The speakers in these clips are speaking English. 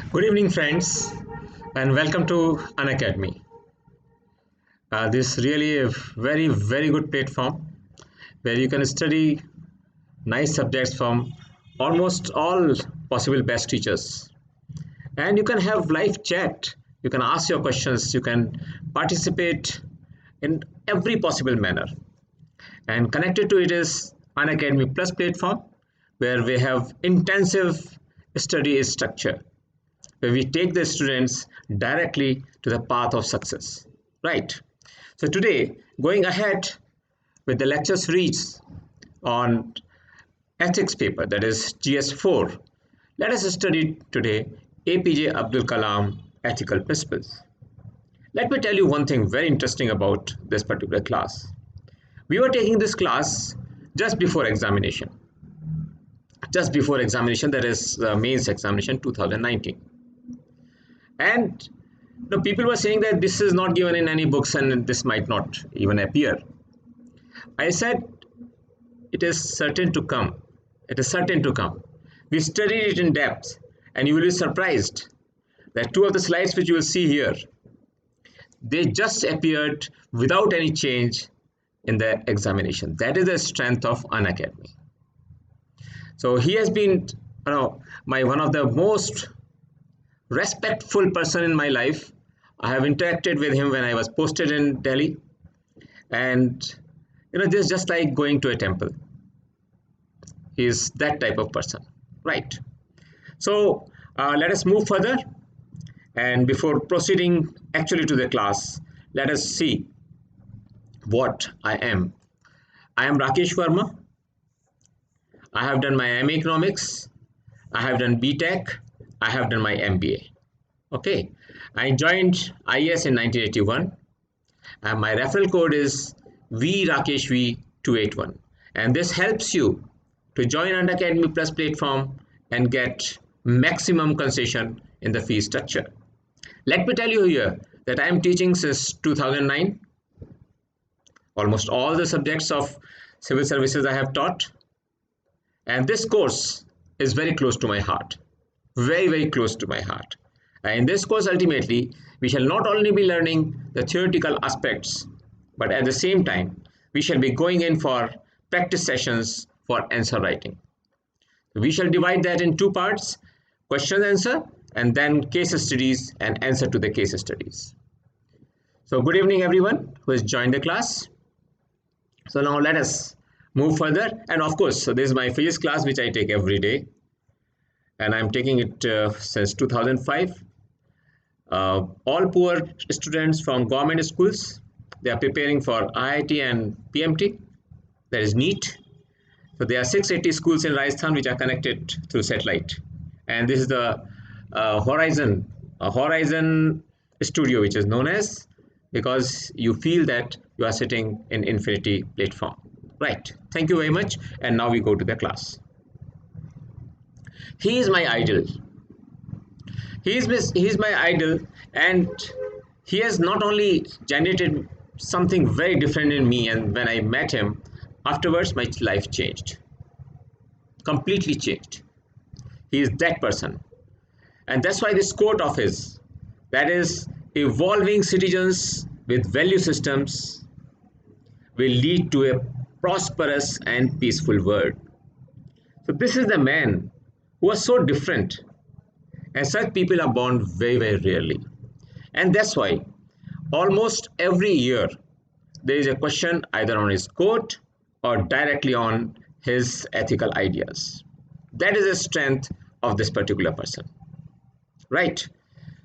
Good evening, friends, and welcome to Unacademy. This is really a very good platform where you can study nice subjects from almost all possible best teachers. And you can have live chat, you can ask your questions, you can participate in every possible manner. And connected to it is Unacademy Plus platform where we have intensive study structure where we take the students directly to the path of success, right? So today, going ahead with the lecture series on ethics paper, that is GS4, let us study today APJ Abdul Kalam ethical principles. Let me tell you one thing very interesting about this particular class. We were taking this class just before examination. That is the mains examination 2019. And people were saying that this is not given in any books and this might not even appear. I said, it is certain to come. It is certain to come. We studied it in depth and you will be surprised that two of the slides which you will see here, they just appeared without any change in the examination. That is the strength of Unacademy. So he has been one of the most respectful person in my life. I have interacted with him when I was posted in Delhi, and this is just like going to a temple. He is that type of person, right? So let us move further, and before proceeding actually to the class, let us see what I am. I am Rakesh Verma. I have done my MA Economics. I have done BTech. I have done my MBA. Okay, I joined IAS in 1981 and my referral code is VRakeshV281, and this helps you to join Unacademy Plus platform and get maximum concession in the fee structure. Let me tell you here that I am teaching since 2009. Almost all the subjects of civil services I have taught, and this course is very close to my heart. Very close to my heart. And in this course, ultimately, we shall not only be learning the theoretical aspects, but at the same time, we shall be going in for practice sessions for answer writing. We shall divide that in two parts, question answer, and then case studies and answer to the case studies. So good evening, everyone who has joined the class. So now let us move further. And of course, so this is my physics class, which I take every day. And I'm taking it since 2005. All poor students from government schools, they are preparing for IIT and PMT, that is NEET. So there are 680 schools in Rajasthan which are connected through satellite. And this is the Horizon studio, which is known as, because you feel that you are sitting in infinity platform. Right, thank you very much. And now we go to the class. He is my idol. He is my idol, and he has not only generated something very different in me, and when I met him, afterwards my life changed. Completely changed. He is that person. And that's why this quote of his, that is, evolving citizens with value systems will lead to a prosperous and peaceful world. So this is the man who was so different, and such people are born very rarely. And that's why almost every year there is a question either on his quote or directly on his ethical ideas. That is the strength of this particular person, right?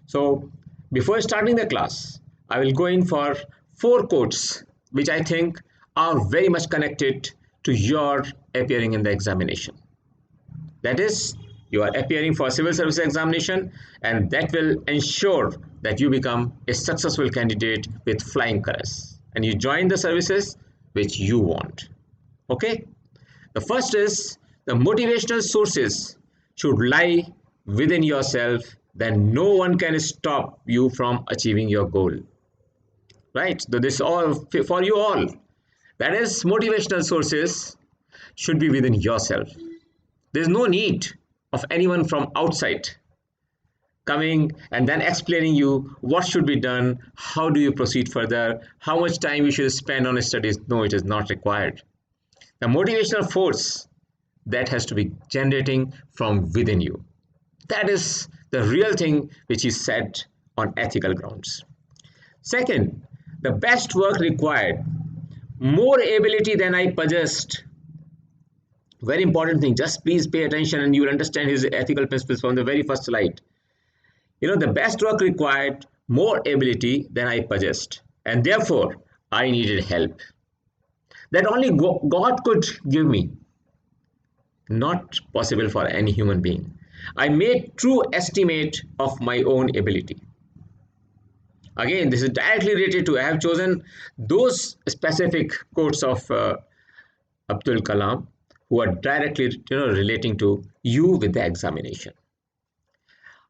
So before starting the class, I will go in for 4 quotes which I think are very much connected to your appearing in the examination. That is, you are appearing for civil service examination, and that will ensure that you become a successful candidate with flying colors and you join the services which you want. Okay, the first is, the motivational sources should lie within yourself, then no one can stop you from achieving your goal. Right, so this all for you all, that is, motivational sources should be within yourself. There's no need of anyone from outside coming and then explaining you what should be done, how do you proceed further, how much time you should spend on studies. No, it is not required. The motivational force that has to be generating from within you. That is the real thing which is set on ethical grounds. Second, the best work required more ability than I possessed. Very important thing. Just please pay attention and you will understand his ethical principles from the very first slide. The best work required more ability than I possessed, and therefore I needed help that only God could give me, not possible for any human being. I made true estimate of my own ability. Again, this is directly related to, I have chosen those specific quotes of Abdul Kalam who are directly relating to you with the examination.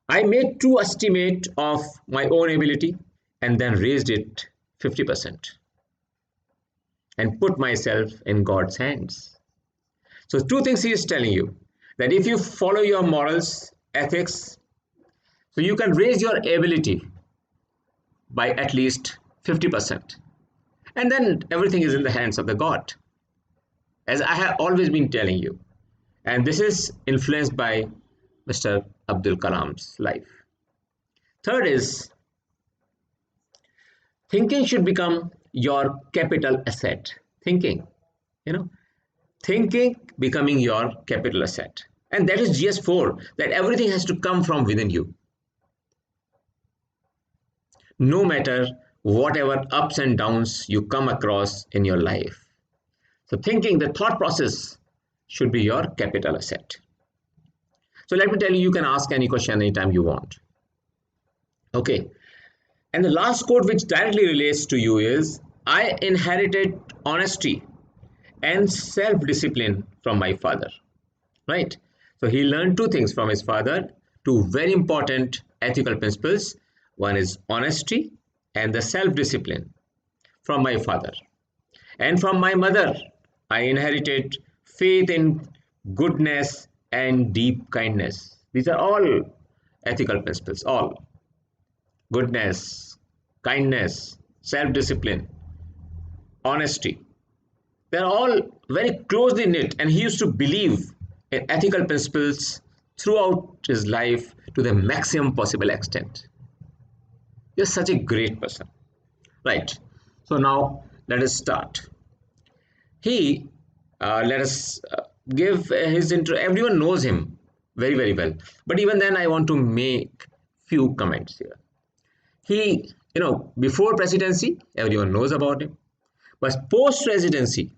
I made true estimate of my own ability and then raised it 50% and put myself in God's hands. So two things he is telling you, that if you follow your morals, ethics, so you can raise your ability by at least 50%. And then everything is in the hands of the God, as I have always been telling you. And this is influenced by Mr. Abdul Kalam's life. Third is, thinking should become your capital asset. Thinking becoming your capital asset. And that is GS4, that everything has to come from within you. No matter whatever ups and downs you come across in your life. So thinking, the thought process should be your capital asset. So let me tell you, you can ask any question anytime you want. Okay. And the last quote which directly relates to you is, I inherited honesty and self-discipline from my father. Right? So he learned two things from his father, two very important ethical principles. One is honesty and the self-discipline from my father. And from my mother, I inherited faith in goodness and deep kindness. These are all ethical principles, all. Goodness, kindness, self-discipline, honesty. They're all very closely knit, and he used to believe in ethical principles throughout his life to the maximum possible extent. You're such a great person. Right. So now let us start. Let us give his intro. Everyone knows him very, very well. But even then, I want to make few comments here. He, before presidency, everyone knows about him. But post-presidency,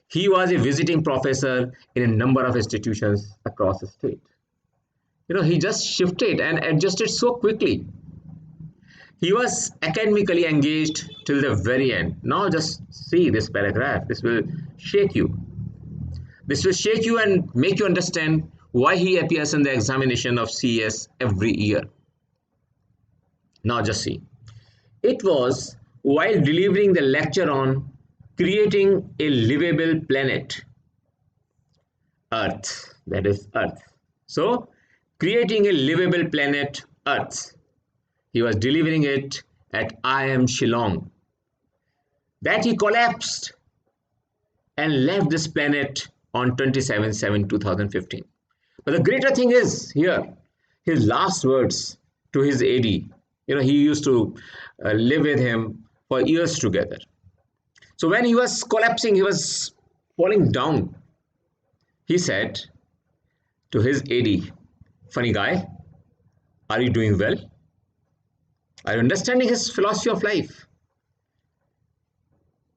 he was a visiting professor in a number of institutions across the state. He just shifted and adjusted so quickly. He was academically engaged till the very end. Now just see this paragraph. This will shake you. This will shake you and make you understand why he appears in the examination of CES every year. Now just see. It was while delivering the lecture on creating a livable planet, Earth, that is Earth. So, creating a livable planet, Earth. He was delivering it at IIM Shillong. That he collapsed and left this planet on 27/7/2015. But the greater thing is here, his last words to his AD. He used to live with him for years together. So when he was collapsing, he was falling down, he said to his AD, funny guy, are you doing well? Are you understanding his philosophy of life?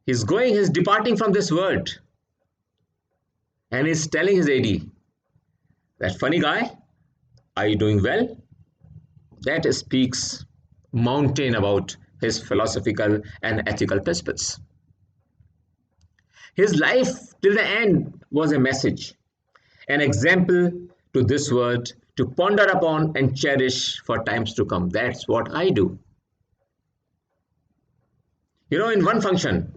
He's departing from this world. And he's telling his AD, that funny guy, are you doing well? That speaks mountain about his philosophical and ethical principles. His life till the end was a message, an example to this world to ponder upon and cherish for times to come. That's what I do. In one function,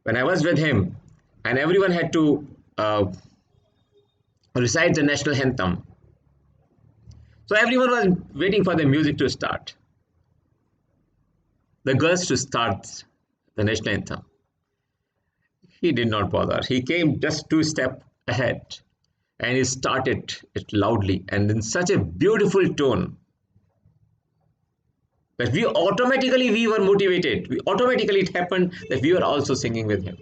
when I was with him and everyone had to recite the national anthem. So everyone was waiting for the music to start, the girls to start the national anthem. He did not bother. He came just two steps ahead and he started it loudly and in such a beautiful tone that we were motivated. We automatically it happened that we were also singing with him,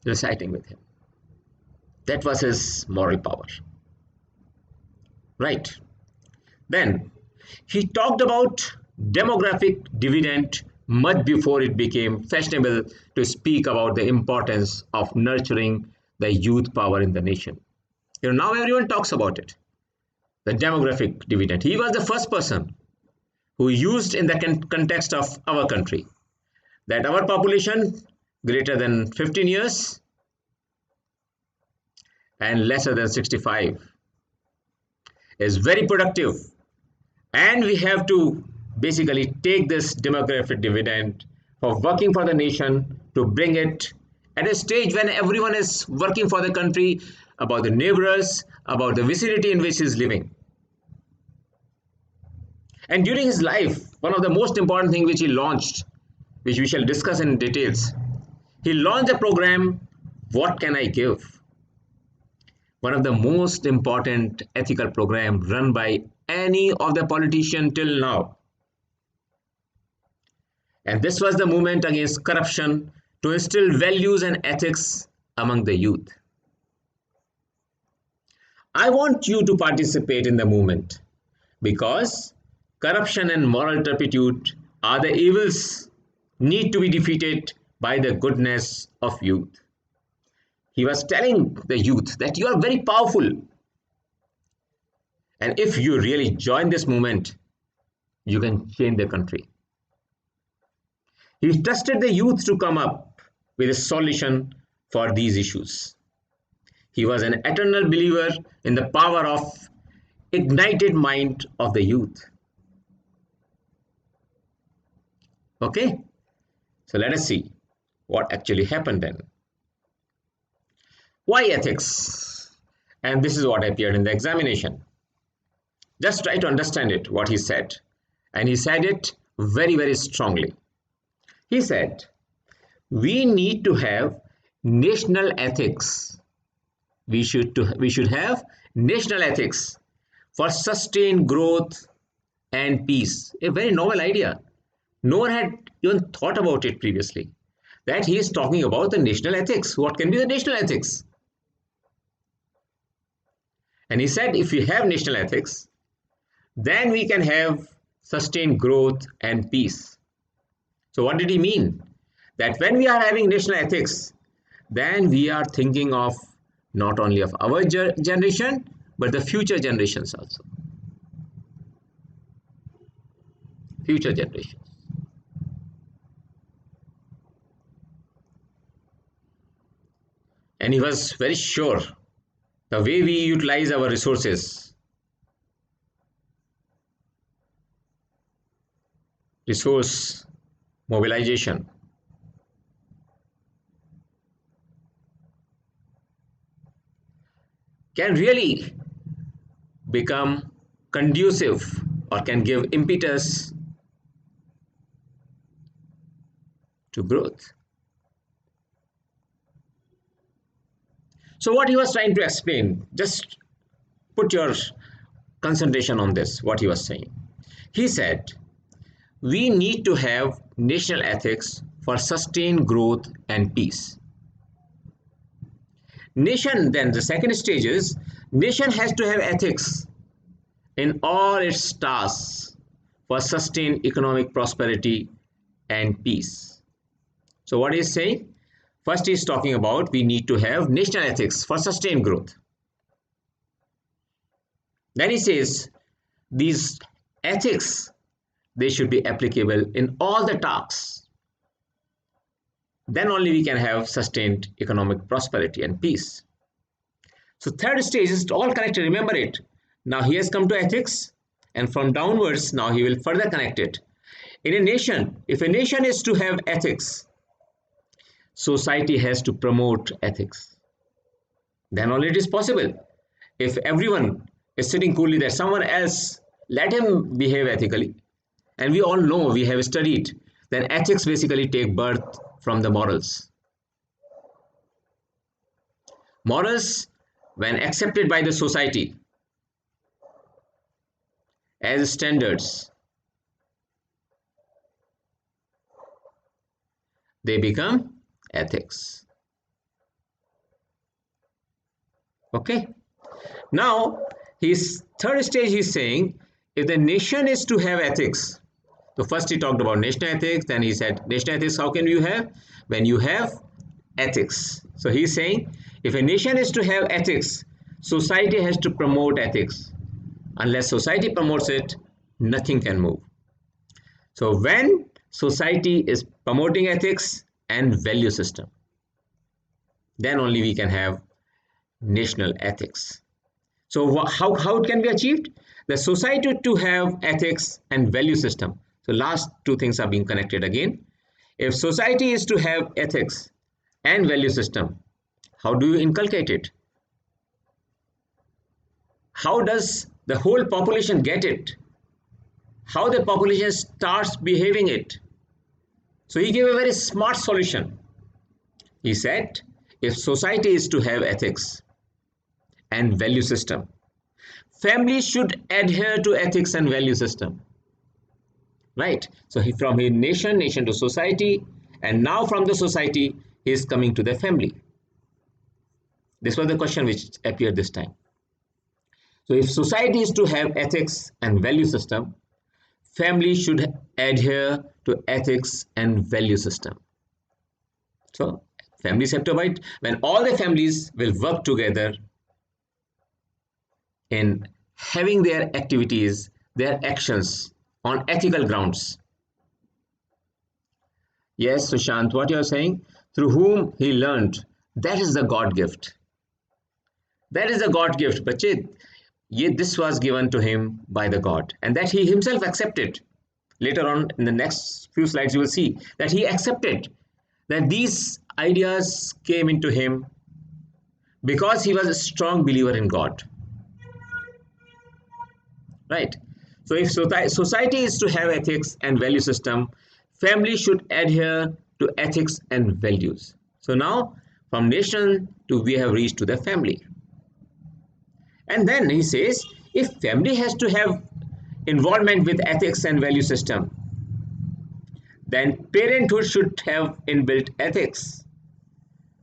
reciting with him. That was his moral power. Right. Then he talked about demographic dividend much before it became fashionable to speak about the importance of nurturing the youth power in the nation. Now everyone talks about it. The demographic dividend. He was the first person who used in the context of our country that our population greater than 15 years and lesser than 65 is very productive, and we have to basically take this demographic dividend for working for the nation to bring it at a stage when everyone is working for the country, about the neighbors, about the vicinity in which he is living. And during his life, one of the most important things which he launched, which we shall discuss in details, he launched a program, What Can I Give? One of the most important ethical programs run by any of the politicians till now. And this was the movement against corruption to instill values and ethics among the youth. I want you to participate in the movement because corruption and moral turpitude are the evils need to be defeated by the goodness of youth. He was telling the youth that you are very powerful. And if you really join this movement, you can change the country. He trusted the youth to come up with a solution for these issues. He was an eternal believer in the power of ignited mind of the youth. Okay, so let us see what actually happened then. Why ethics? And this is what appeared in the examination. Just try to understand it, what he said. And he said it very, very strongly. He said, we need to have national ethics. We should have national ethics for sustained growth and peace. A very novel idea. No one had even thought about it previously. That he is talking about the national ethics. What can be the national ethics? And he said, if we have national ethics, then we can have sustained growth and peace. So what did he mean? That when we are having national ethics, then we are thinking of not only of our generation, but the future generations also. Future generations. And he was very sure the way we utilize our resources, resource mobilization, can really become conducive or can give impetus to growth. So what he was trying to explain, just put your concentration on this, what he was saying. He said, we need to have national ethics for sustained growth and peace. Nation, then the second stage is, nation has to have ethics in all its tasks for sustained economic prosperity and peace. So what he's saying? First, he's talking about we need to have national ethics for sustained growth. Then he says these ethics, they should be applicable in all the tasks. Then only we can have sustained economic prosperity and peace. So third stage is all connected. Remember it. Now he has come to ethics, and from downwards now he will further connect it. In a nation, if a nation is to have ethics, society has to promote ethics. Then only it is possible. If everyone is sitting coolly there. Someone else, let him behave ethically. And we all know, we have studied, that ethics basically take birth from the morals. Morals, when accepted by the society as standards, they become ethics. Okay. Now, his third stage, he's saying, if the nation is to have ethics, so first he talked about national ethics, then he said, national ethics, how can you have? When you have ethics. So he's saying, if a nation is to have ethics, society has to promote ethics. Unless society promotes it, nothing can move. So when society is promoting ethics and value system, then only we can have national ethics. So how it can be achieved? The society to have ethics and value system. So last two things are being connected again. If society is to have ethics and value system, how do you inculcate it? How does the whole population get it? How the population starts behaving it? So he gave a very smart solution. He said, if society is to have ethics and value system, families should adhere to ethics and value system. Right? So he, from his nation to society, and now from the society, he is coming to the family. This was the question which appeared this time. So if society is to have ethics and value system, family should adhere to ethics and value system. So families have to abide. When all the families will work together in having their activities, their actions on ethical grounds. Yes, Sushant, what you are saying, through whom he learned, that is the God gift. That is the God gift, Bache. This was given to him by the God, and that he himself accepted. Later on in the next few slides, you will see that he accepted that these ideas came into him because he was a strong believer in God. Right? So if society is to have ethics and value system, family should adhere to ethics and values. So now from nation to we have reached to the family. And then he says, if family has to have involvement with ethics and value system, then parenthood should have inbuilt ethics.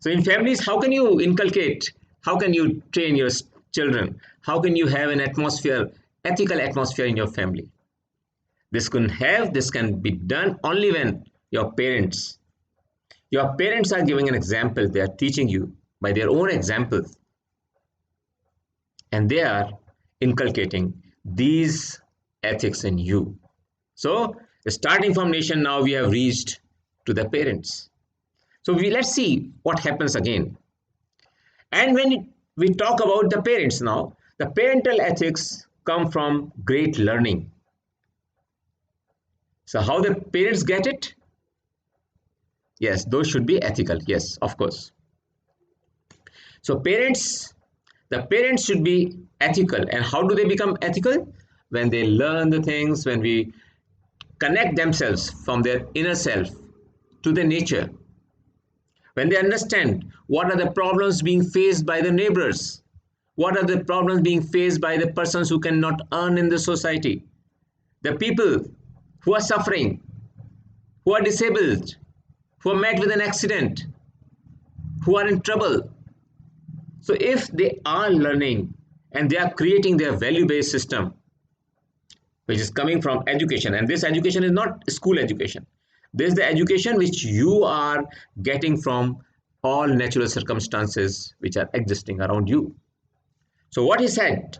So in families, how can you inculcate, how can you train your children? How can you have an atmosphere, ethical atmosphere in your family? This can be done only when your parents are giving an example. They are teaching you by their own examples, and they are inculcating these ethics in you. So starting from nation, now we have reached to the parents. So let's see what happens again. And when we talk about the parents now, the parental ethics come from great learning. So how the parents get it? Yes, those should be ethical. Yes, of course. So the parents should be ethical. And how do they become ethical? When they learn the things, when we connect themselves from their inner self to the nature. When they understand what are the problems being faced by the neighbors, what are the problems being faced by the persons who cannot earn in the society, the people who are suffering, who are disabled, who are met with an accident, who are in trouble. So if they are learning and they are creating their value-based system, which is coming from education, and this education is not school education. This is the education which you are getting from all natural circumstances which are existing around you. So what he said,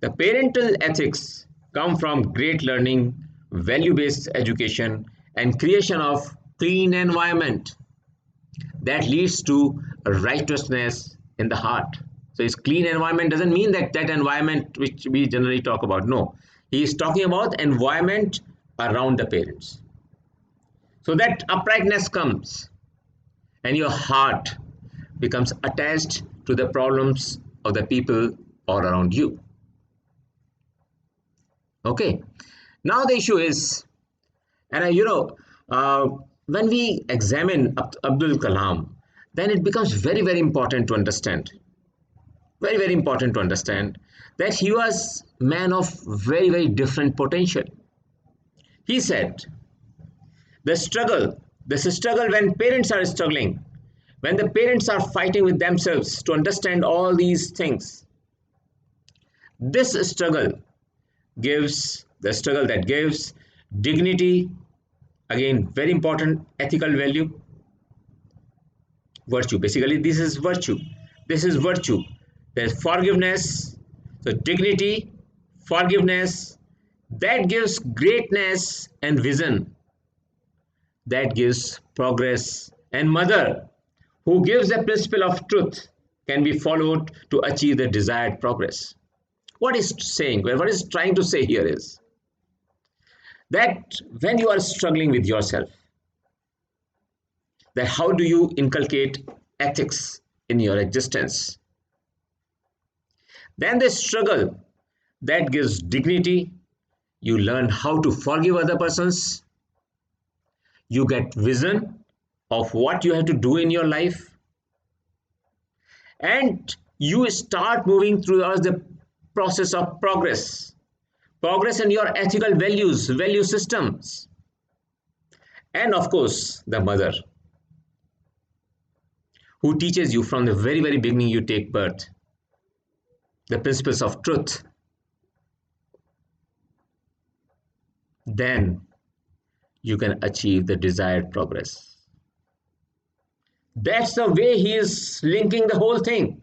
the parental ethics come from great learning, value-based education, and creation of clean environment that leads to righteousness in the heart. So his clean environment doesn't mean that environment which we generally talk about. No, he is talking about environment around the parents. So that uprightness comes and your heart becomes attached to the problems of the people all around you. Okay. Now the issue is, and uh, when we examine Abdul Kalam, then it becomes very, very important to understand, very, very important to understand that he was man of very, very different potential. He said, the struggle when parents are struggling, when the parents are fighting with themselves to understand all these things, this struggle the struggle that gives dignity, again, very important ethical value, virtue. Basically, this is virtue. This is virtue. There's forgiveness. So, dignity, forgiveness, that gives greatness and vision, that gives progress. And mother, who gives the principle of truth, can be followed to achieve the desired progress. What is saying, what is trying to say here is that when you are struggling with yourself, that how do you inculcate ethics in your existence? Then the struggle that gives dignity, you learn how to forgive other persons, you get vision of what you have to do in your life, and you start moving through the process of progress in your ethical values, value systems. And of course, the mother, who teaches you from the very, very beginning you take birth, the principles of truth. Then you can achieve the desired progress. That's the way he is linking the whole thing.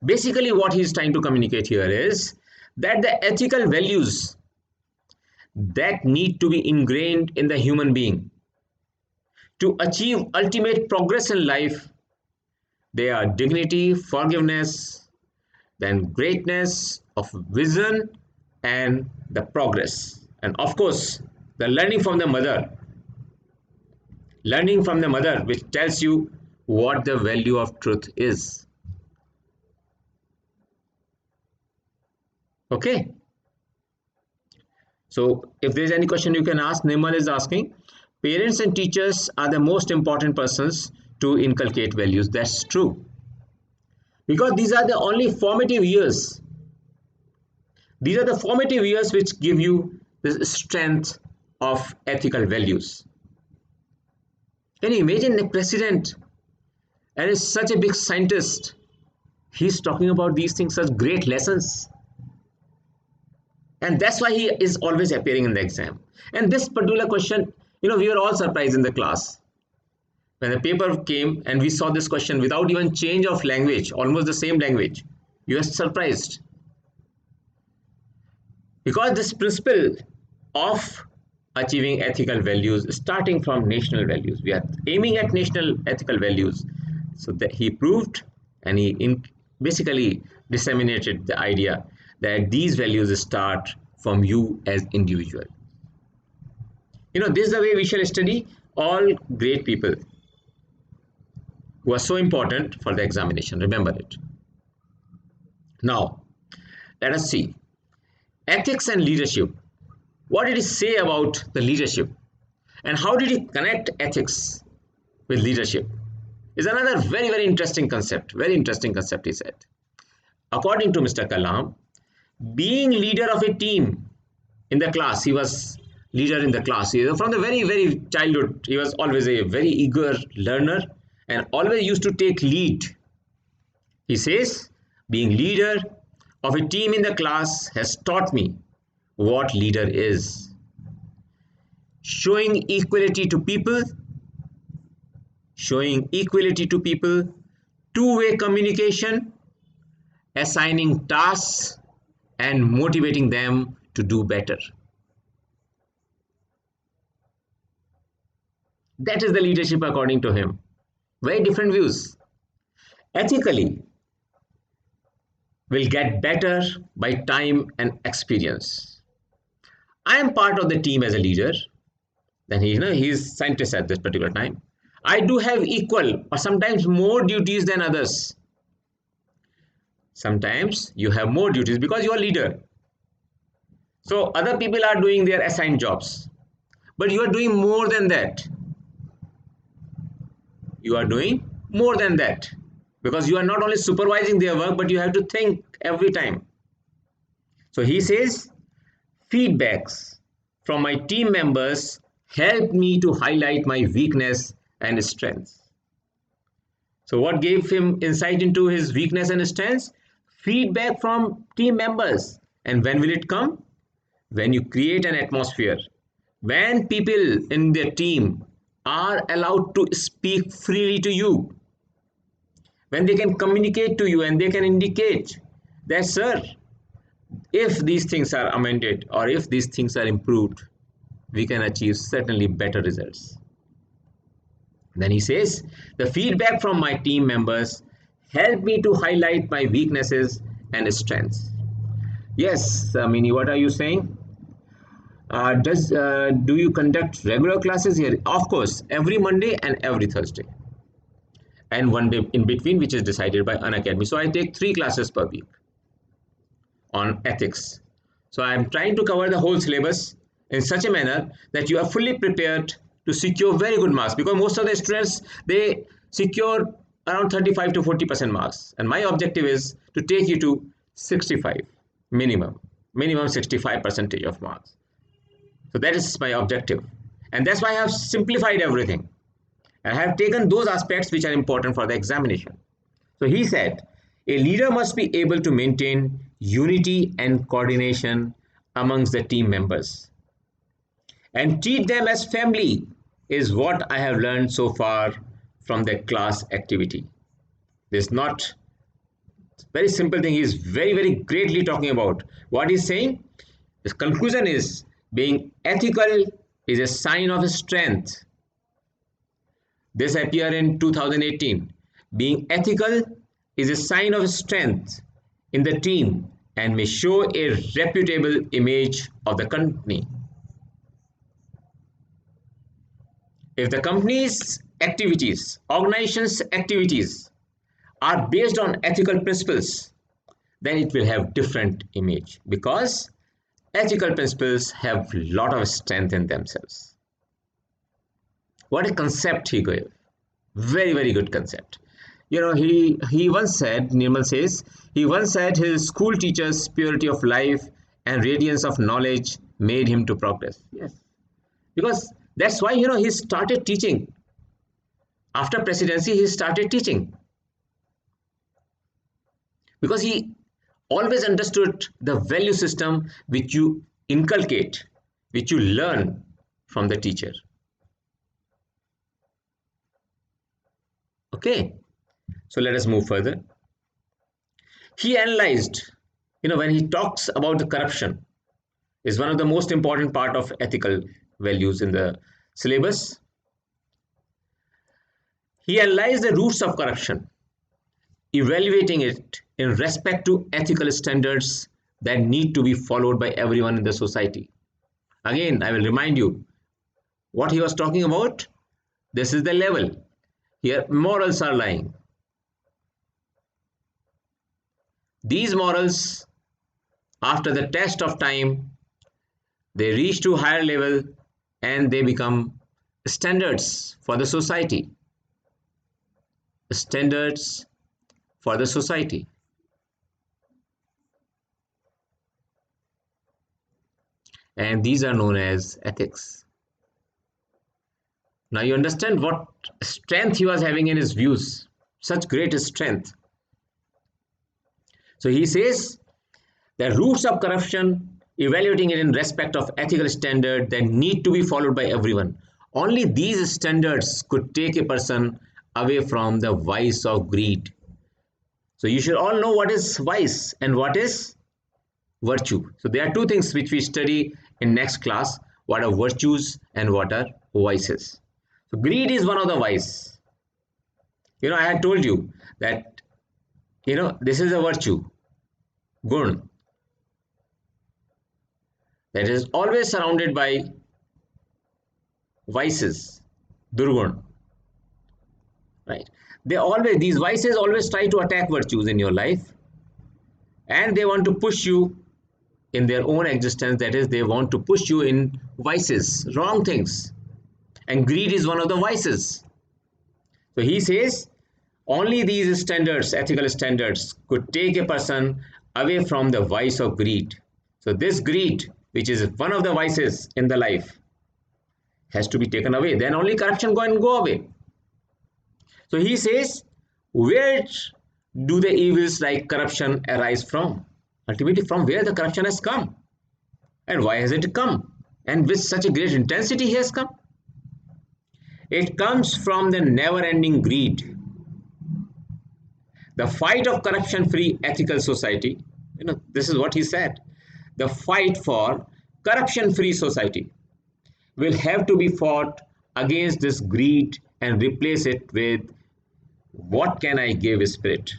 Basically, what he's trying to communicate here is that the ethical values that need to be ingrained in the human being to achieve ultimate progress in life, they are dignity, forgiveness, then greatness of vision, and the progress. And of course, the learning from the mother, which tells you what the value of truth is. Okay. So if there's any question you can ask, Nimal is asking, parents and teachers are the most important persons to inculcate values. That's true. Because these are the only formative years. These are the formative years which give you the strength of ethical values. Can you imagine the president and is such a big scientist? He's talking about these things, such great lessons. And that's why he is always appearing in the exam. And this particular question, we were all surprised in the class. When the paper came and we saw this question without even change of language, almost the same language, you were surprised. Because this principle of achieving ethical values, starting from national values, we are aiming at national ethical values. So that he proved, and he basically disseminated the idea that these values start from you as individual. This is the way we shall study all great people who are so important for the examination. Remember it. Now, let us see. Ethics and leadership. What did he say about the leadership? And how did he connect ethics with leadership? Is another very, very interesting concept. Very interesting concept, he said. According to Mr. Kalam, being leader of a team in the class, he was leader in the class. From the very, very childhood, he was always a very eager learner and always used to take lead. He says, being leader of a team in the class has taught me what leader is. Showing equality to people, two-way communication, assigning tasks, and motivating them to do better. That is the leadership according to him. Very different views. Ethically, will get better by time and experience. I am part of the team as a leader. Then he is scientist at this particular time. I do have equal or sometimes more duties than others. Sometimes you have more duties because you are leader. So other people are doing their assigned jobs, but you are doing more than that. You are doing more than that because you are not only supervising their work, but you have to think every time. So he says, feedbacks from my team members help me to highlight my weakness and strengths. So what gave him insight into his weakness and strengths? Feedback from team members. And when will it come? When you create an atmosphere, when people in their team are allowed to speak freely to you, when they can communicate to you and they can indicate that, sir, if these things are amended or if these things are improved, we can achieve certainly better results. Then he says, the feedback from my team members help me to highlight my weaknesses and strengths. Yes, Mini, what are you saying? Do you conduct regular classes here? Of course, every Monday and every Thursday, and one day in between, which is decided by Unacademy. So I take 3 classes per week on ethics. So I am trying to cover the whole syllabus in such a manner that you are fully prepared to secure very good marks, because most of the students, they secure around 35 to 40% marks, and my objective is to take you to 65 minimum 65 percentage of marks. So that is my objective, and that's why I have simplified everything and I have taken those aspects which are important for the examination. So he said, a leader must be able to maintain unity and coordination amongst the team members and treat them as family, is what I have learned so far from the class activity. There's not very simple thing. He's very greatly talking about what he's saying. His conclusion is, being ethical is a sign of strength. This appeared in 2018. Being ethical is a sign of strength in the team and may show a reputable image of the company. If the company's activities, organization's activities are based on ethical principles, then it will have different image, because ethical principles have a lot of strength in themselves. What a concept he gave. Very good concept. You know, he once said, Nirmal says, he once said his school teacher's purity of life and radiance of knowledge made him to progress. Yes, because that's why, you know, he started teaching. After presidency, he started teaching, because he always understood the value system which you inculcate, which you learn from the teacher. Okay, so let us move further. He analyzed, you know, when he talks about the corruption, is one of the most important part of ethical values in the syllabus. He analyzed the roots of corruption, evaluating it in respect to ethical standards that need to be followed by everyone in the society. Again, I will remind you what he was talking about. This is the level. Here, morals are lying. These morals, after the test of time, they reach to higher level and they become standards for the society. Standards for the society. And these are known as ethics. Now you understand what strength he was having in his views, such great strength. So he says, the roots of corruption, evaluating it in respect of ethical standard that need to be followed by everyone. Only these standards could take a person away from the vice of greed. So you should all know what is vice and what is virtue. So there are two things which we study in next class, what are virtues and what are vices. So greed is one of the vice. You know, I had told you that, you know, this is a virtue, gun, that is always surrounded by vices, durgun, right? These vices always try to attack virtues in your life. and they want to push you in their own existence. That is, they want to push you in vices, wrong things, and greed is one of the vices. So he says only these standards, ethical standards, could take a person away from the vice of greed. So this greed, which is one of the vices in the life, has to be taken away. Then only corruption go away. So he says, where do the evils like corruption arise from? Ultimately, from where the corruption has come, and why has it come, and with such a great intensity he has come? It comes from the never-ending greed. The fight of corruption-free ethical society, this is what he said. The fight for corruption-free society will have to be fought against this greed and replace it with what can I give spirit.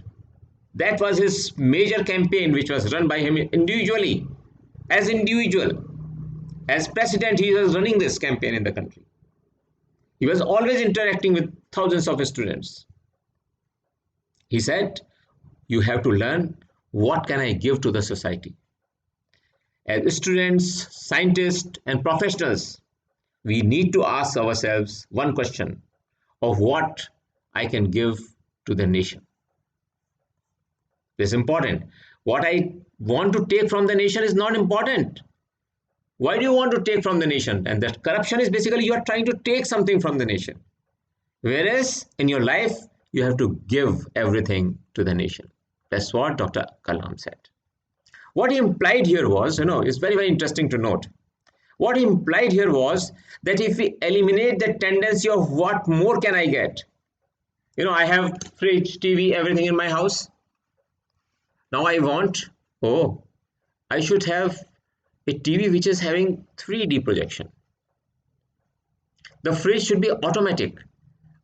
That was his major campaign, which was run by him individually. As individual, as president, he was running this campaign in the country. He was always interacting with thousands of students. He said, you have to learn what can I give to the society. As students, scientists, and professionals, we need to ask ourselves one question of what I can give to the nation. This is important. What I want to take from the nation is not important. Why do you want to take from the nation? And that corruption is basically you are trying to take something from the nation. Whereas in your life, you have to give everything to the nation. That's what Dr. Kalam said. What he implied here was, it's very, very interesting to note. What he implied here was that if we eliminate the tendency of what more can I get? I have fridge, TV, everything in my house. Now I want, I should have a TV which is having 3D projection. The fridge should be automatic.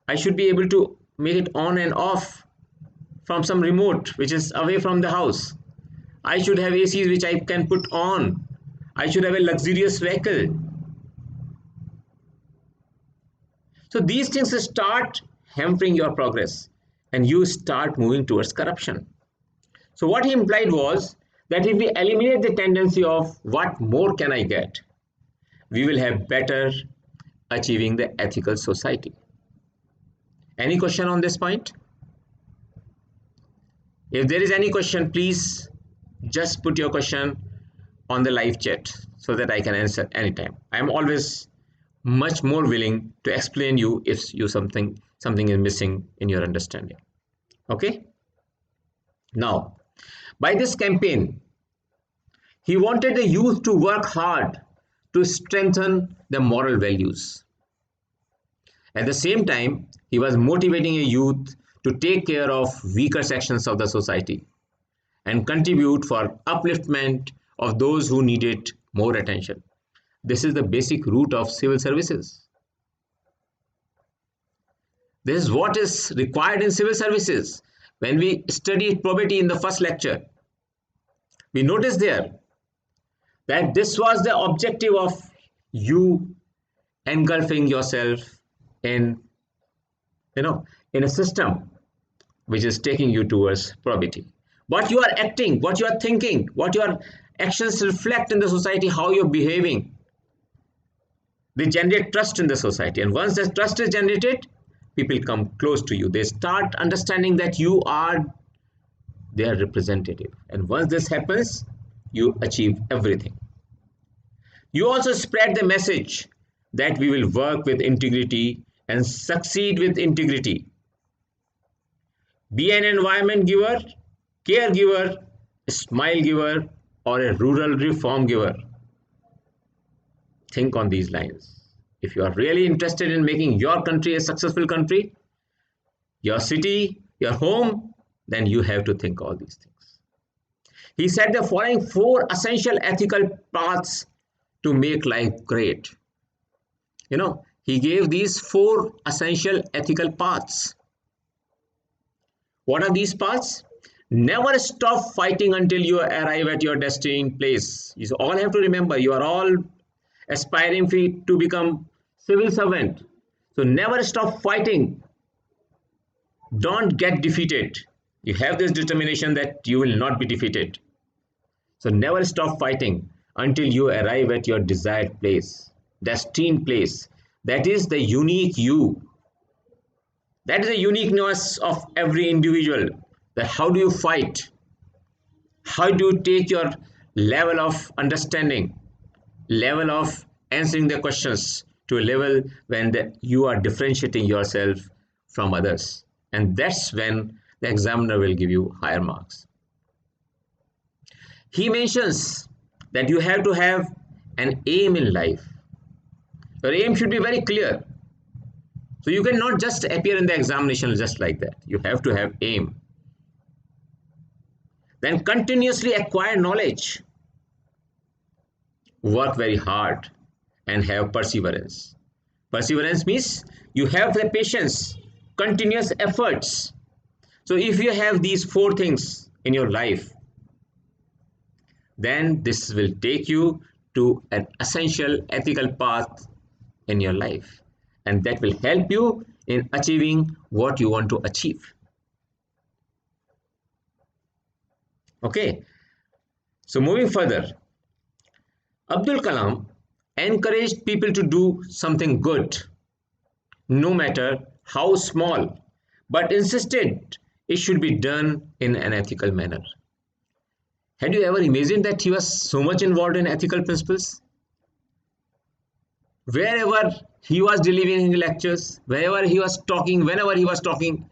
I should be able to make it on and off from some remote which is away from the house. I should have ACs which I can put on. I should have a luxurious vehicle. So these things start hampering your progress and you start moving towards corruption. So what he implied was that if we eliminate the tendency of what more can I get, we will have better achieving the ethical society. Any question on this point? If there is any question, please just put your question on the live chat so that I can answer anytime. I am always much more willing to explain you if something is missing in your understanding. Okay? Now, by this campaign, he wanted the youth to work hard to strengthen their moral values. At the same time, he was motivating a youth to take care of weaker sections of the society and contribute for upliftment of those who needed more attention. This is the basic root of civil services. This is what is required in civil services. When we studied probity in the first lecture, we noticed there that this was the objective of you engulfing yourself in a system which is taking you towards probity. What you are acting, what you are thinking, what your actions reflect in the society, how you're behaving, they generate trust in the society. And once that trust is generated, people come close to you. They start understanding that you are their representative. And once this happens, you achieve everything. You also spread the message that we will work with integrity and succeed with integrity. Be an environment giver, caregiver, a smile giver, or a rural reform giver. Think on these lines. If you are really interested in making your country a successful country, your city, your home, then you have to think all these things. He said the following 4 essential ethical paths to make life great. He gave these 4 essential ethical paths. What are these paths? Never stop fighting until you arrive at your destined place. You all have to remember, you are all aspiring to become civil servant. So never stop fighting. Don't get defeated. You have this determination that you will not be defeated. So never stop fighting until you arrive at your desired place, destined place. That is the unique you. That is the uniqueness of every individual. That how do you fight? How do you take your level of understanding, level of answering the questions to a level when you are differentiating yourself from others? And that's when the examiner will give you higher marks. He mentions that you have to have an aim in life. Your aim should be very clear. So you cannot just appear in the examination just like that. You have to have aim. Then continuously acquire knowledge. Work very hard and have perseverance. Perseverance means you have the patience, continuous efforts. So if you have these four things in your life, then this will take you to an essential ethical path in your life, and that will help you in achieving what you want to achieve. Okay, so moving further, Abdul Kalam encouraged people to do something good, no matter how small, but insisted it should be done in an ethical manner. Had you ever imagined that he was so much involved in ethical principles? Wherever he was delivering lectures, wherever he was talking, whenever he was talking,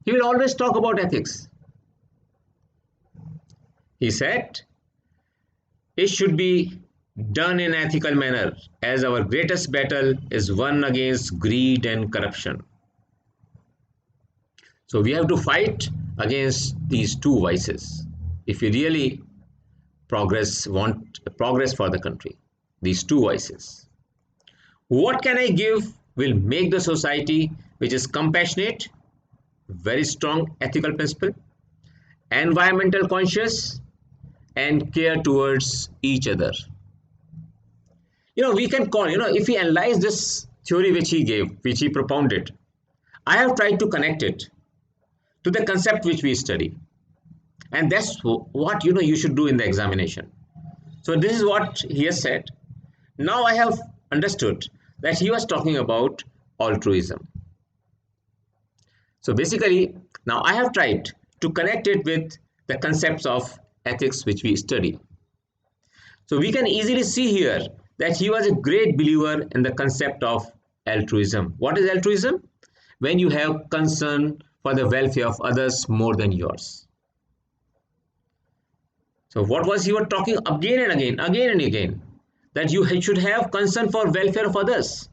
he will always talk about ethics. He said, it should be done in an ethical manner, as our greatest battle is won against greed and corruption. So we have to fight against these two vices if we really want progress for the country. These two vices. What can I give will make the society which is compassionate, very strong ethical principle, environmental conscious, and care towards each other. We can call, if we analyze this theory which he gave, which he propounded, I have tried to connect it to the concept which we study. And that's what, you should do in the examination. So this is what he has said. Now I have understood that he was talking about altruism. So basically, now I have tried to connect it with the concepts of ethics which we study. So we can easily see here that he was a great believer in the concept of altruism. What is altruism? When you have concern for the welfare of others more than yours. So what was he was talking again and again, that you should have concern for welfare of others.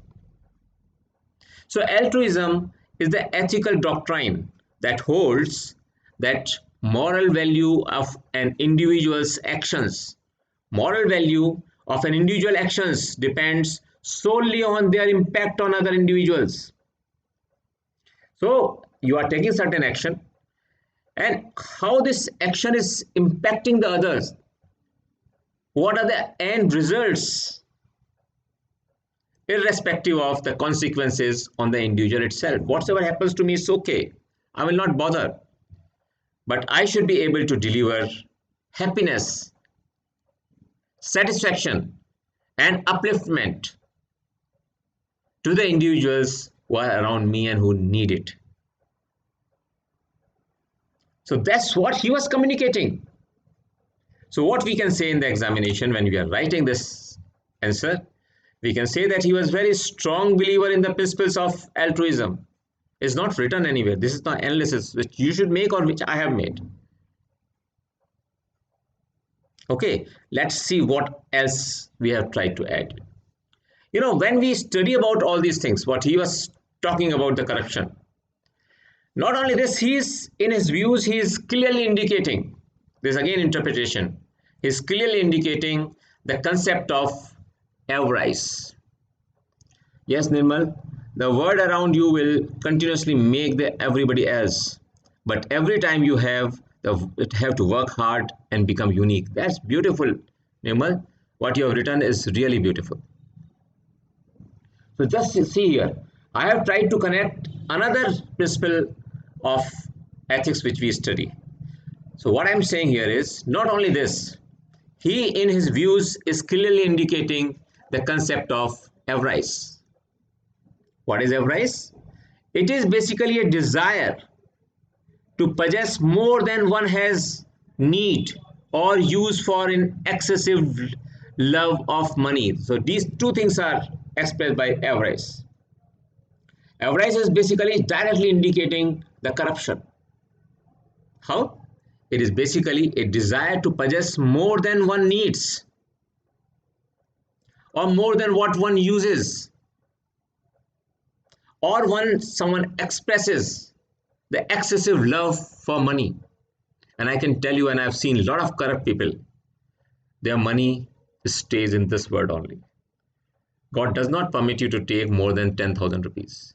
So altruism is the ethical doctrine that holds that moral value of an individual's actions. Moral value of an individual actions depends solely on their impact on other individuals. So you are taking certain action, and how this action is impacting the others. What are the end results? Irrespective of the consequences on the individual itself. Whatsoever happens to me is okay. I will not bother. But I should be able to deliver happiness, satisfaction, and upliftment to the individuals who are around me and who need it. So that's what he was communicating. So what we can say in the examination when we are writing this answer, we can say that he was very strong believer in the principles of altruism. It's not written anywhere. This is the analysis which you should make or which I have made. Okay, let's see what else we have tried to add. When we study about all these things, what he was talking about the corruption, not only this, in his views, he is clearly indicating, this again interpretation, he is clearly indicating the concept of avarice. Yes, Nirmal, the word around you will continuously make everybody else, but every time you have to work hard and become unique. That's beautiful, Nirmal. What you have written is really beautiful. So just see here, I have tried to connect another principle of ethics which we study. So what I'm saying here is not only this, He, in his views, is clearly indicating the concept of avarice. What is avarice? It is basically a desire to possess more than one has need or use for an excessive love of money. So these two things are expressed by avarice. Avarice is basically directly indicating the corruption. How? It is basically a desire to possess more than one needs or more than what one uses, or someone expresses the excessive love for money. And I can tell you, and I've seen a lot of corrupt people, their money stays in this world only. God does not permit you to take more than 10,000 rupees.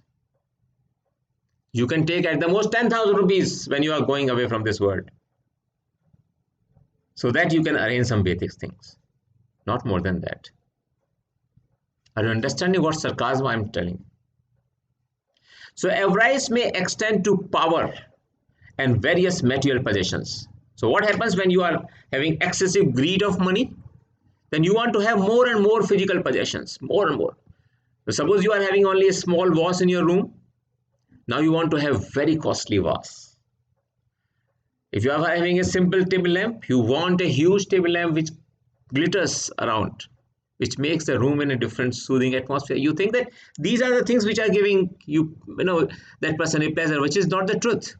You can take at the most 10,000 rupees when you are going away from this world, so that you can arrange some basic things, not more than that. Are you understanding what sarcasm I'm telling? So avarice may extend to power and various material possessions. So what happens when you are having excessive greed of money? Then you want to have more and more physical possessions, more and more. So suppose you are having only a small vase in your room. Now you want to have very costly vase. If you are having a simple table lamp, you want a huge table lamp which glitters around, which makes the room in a different soothing atmosphere. You think that these are the things which are giving you, that person a pleasure, which is not the truth.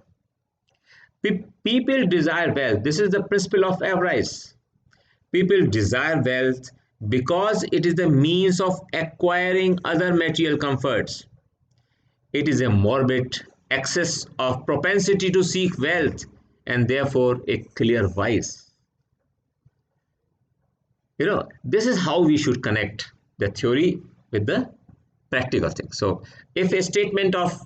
People desire wealth. This is the principle of avarice. People desire wealth because it is the means of acquiring other material comforts. It is a morbid excess of propensity to seek wealth, and therefore a clear vice. This is how we should connect the theory with the practical thing. So if a statement of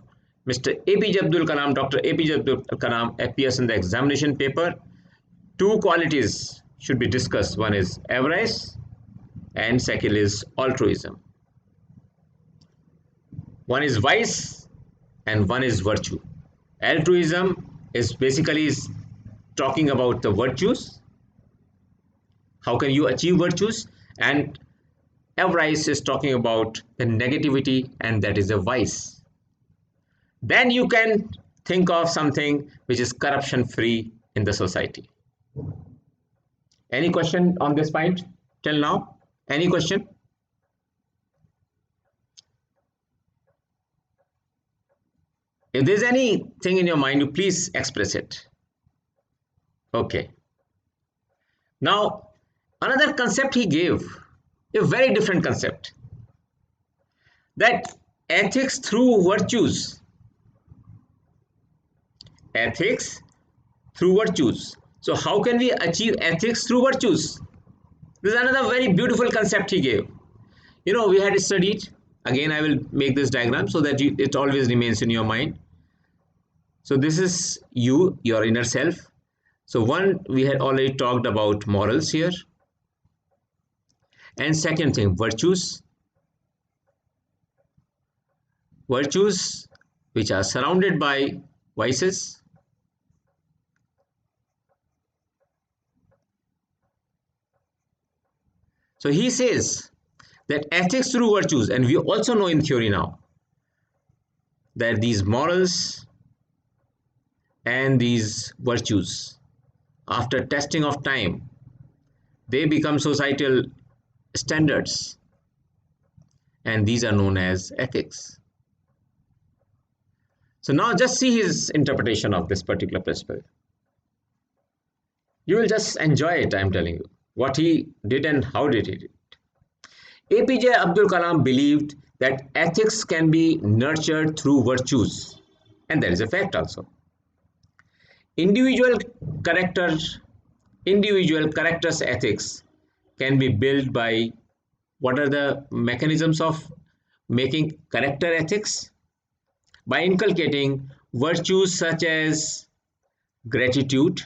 Mr. APJ Abdul Kalam, Dr. APJ Abdul Kalam appears in the examination paper, two qualities should be discussed. One is avarice and second is altruism. One is vice and one is virtue. Altruism is basically talking about the virtues. How can you achieve virtues? And avarice is talking about the negativity, and that is a vice. Then you can think of something which is corruption free in the society. Any question on this point till now? Any question? If there's anything in your mind, you please express it. Okay. Now, another concept he gave, a very different concept, that ethics through virtues. Ethics through virtues. So how can we achieve ethics through virtues? This is another very beautiful concept he gave. We had studied, again I will make this diagram so that it always remains in your mind. So this is your inner self. So one, we had already talked about morals here. And second thing, virtues. Virtues which are surrounded by vices. So he says that ethics through virtues, and we also know in theory now that these morals and these virtues, after testing of time, they become societal standards, and these are known as ethics. So now just see his interpretation of this particular principle. You will just enjoy it, I'm telling you, what he did and how did he do it. APJ Abdul Kalam believed that ethics can be nurtured through virtues, and that is a fact also. Individual characters ethics can be built by, what are the mechanisms of making character ethics? By inculcating virtues such as gratitude,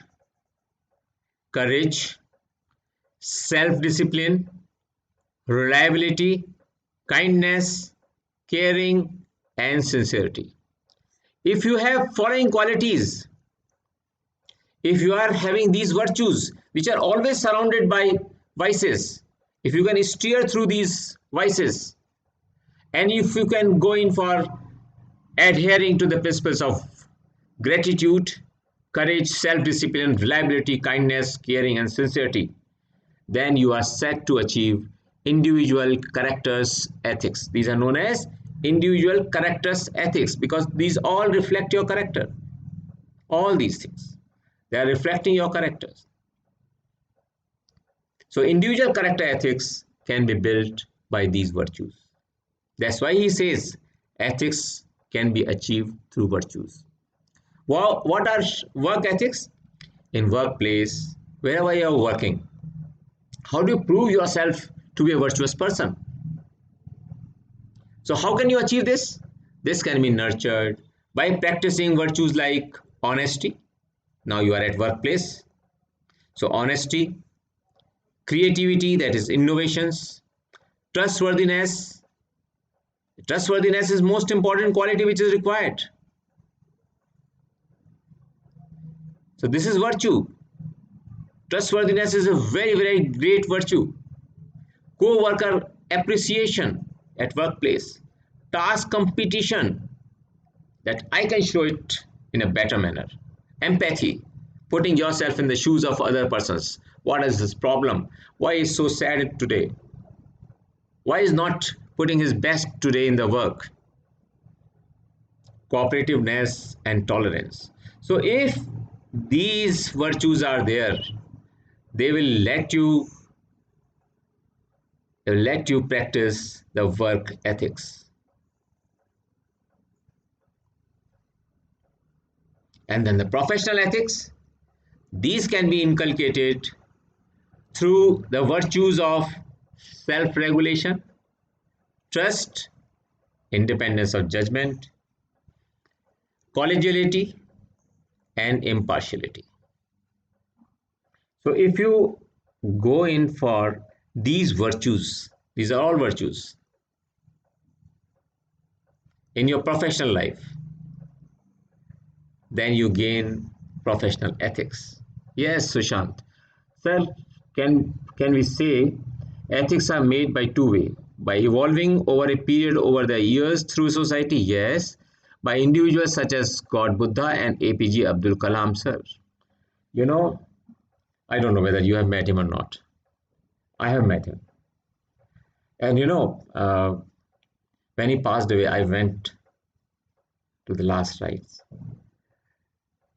courage, self-discipline, reliability, kindness, caring, and sincerity. If you have following qualities, if you are having these virtues which are always surrounded by vices, if you can steer through these vices, and if you can go in for adhering to the principles of gratitude, courage, self-discipline, reliability, kindness, caring, and sincerity, then you are set to achieve individual characters ethics. These are known as individual characters ethics because these all reflect your character. All these things, they are reflecting your characters. So individual character ethics can be built by these virtues. That's why he says ethics can be achieved through virtues. Well, what are work ethics? In workplace, wherever you are working, how do you prove yourself to be a virtuous person? So how can you achieve this? This can be nurtured by practicing virtues like honesty. Now you are at workplace. So honesty, creativity, that is innovations, trustworthiness. Trustworthiness is most important quality which is required. So this is virtue. Trustworthiness is a very, very great virtue. Co-worker appreciation at workplace. Task competition, that I can show it in a better manner. Empathy, putting yourself in the shoes of other persons. What is his problem? Why is so sad today? Why is not putting his best today in the work? Cooperativeness and tolerance. So if these virtues are there, they will let you practice the work ethics. And then the professional ethics, these can be inculcated through the virtues of self-regulation, trust, independence of judgment, collegiality, and impartiality. So if you go in for these virtues, these are all virtues in your professional life, then you gain professional ethics. Yes, Sushant. Sir, can we say ethics are made by two ways? By evolving over a period over the years through society? Yes. By individuals such as God Buddha and APJ Abdul Kalam, sir. You know, I don't know whether you have met him or not. I have met him. And when he passed away, I went to the last rites.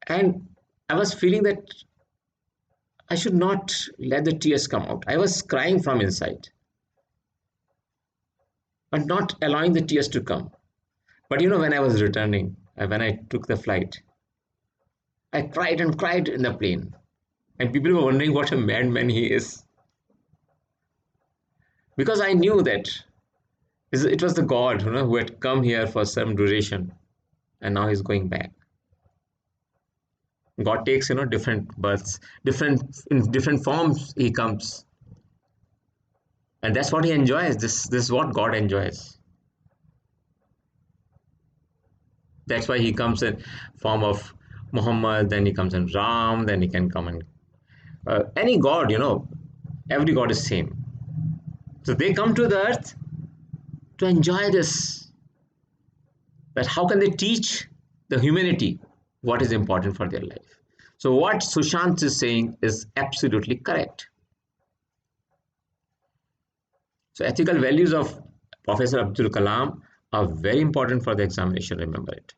And I was feeling that I should not let the tears come out. I was crying from inside, but not allowing the tears to come. But when I was returning, when I took the flight, I cried and cried in the plane. And people were wondering what a madman he is. Because I knew that it was the God who had come here for some duration and now he's going back. God takes different births, in different forms he comes. And that's what he enjoys. This is what God enjoys. That's why he comes in form of Muhammad, then he comes in Ram, then he can come in any God, every God is same. So they come to the earth to enjoy this. But how can they teach the humanity what is important for their life? So what Sushant is saying is absolutely correct. So ethical values of Professor Abdul Kalam are very important for the examination, remember it.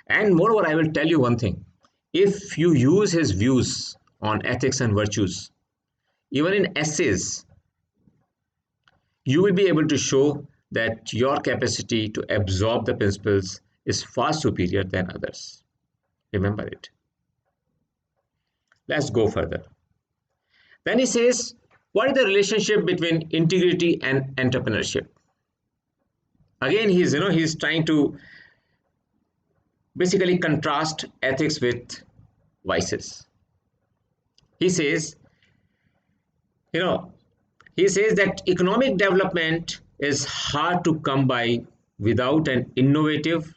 And moreover, I will tell you one thing. If you use his views on ethics and virtues, even in essays, you will be able to show that your capacity to absorb the principles is far superior than others. Remember it. Let's go further. Then he says, what is the relationship between integrity and entrepreneurship? Again, he's trying to basically contrast ethics with vices. He says, that economic development is hard to come by without an innovative,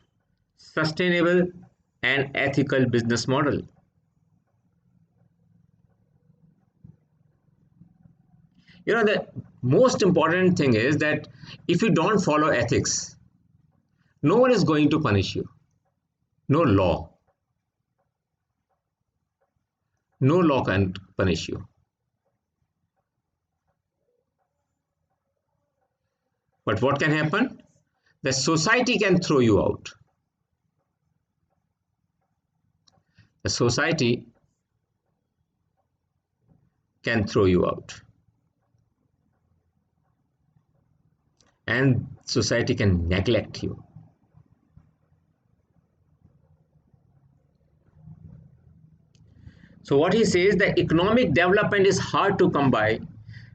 sustainable, and ethical business model. The most important thing is that if you don't follow ethics, no one is going to punish you. No law. No law can punish you. But what can happen? The society can throw you out. The society can throw you out. And society can neglect you. So what he says, the economic development is hard to come by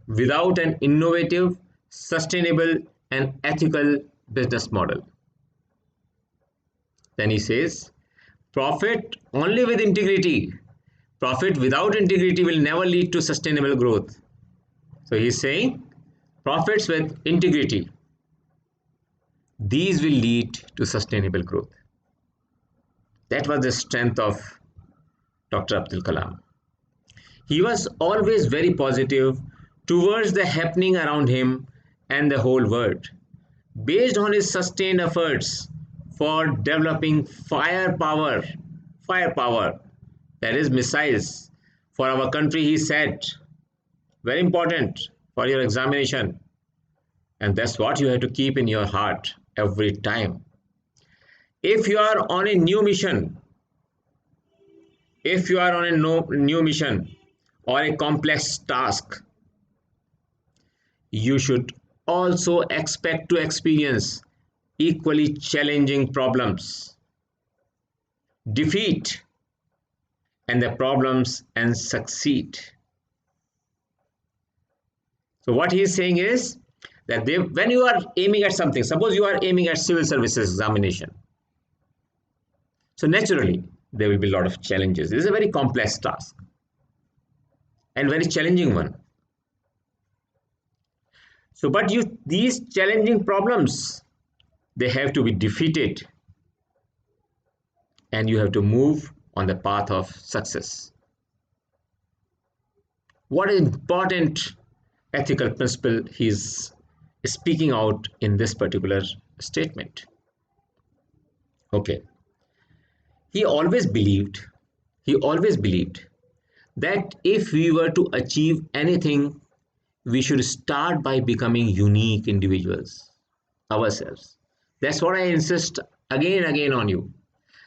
without an innovative, sustainable, and ethical business model. Then he says, profit only with integrity. Profit without integrity will never lead to sustainable growth. So he's saying, profits with integrity, these will lead to sustainable growth. That was the strength of Dr. Abdul Kalam. He was always very positive towards the happening around him and the whole world. Based on his sustained efforts for developing firepower, that is missiles for our country, he said, very important for your examination. And that's what you have to keep in your heart every time. If you are on a new mission, or a complex task, you should also expect to experience equally challenging problems, defeat and the problems, and succeed. So what he is saying is that when you are aiming at something, suppose you are aiming at civil services examination, so naturally there will be a lot of challenges. This is a very complex task and very challenging one. So, but these challenging problems, they have to be defeated, and you have to move on the path of success. What important ethical principle he is speaking out in this particular statement? Okay. He always believed that if we were to achieve anything, we should start by becoming unique individuals ourselves. That's what I insist again and again on you.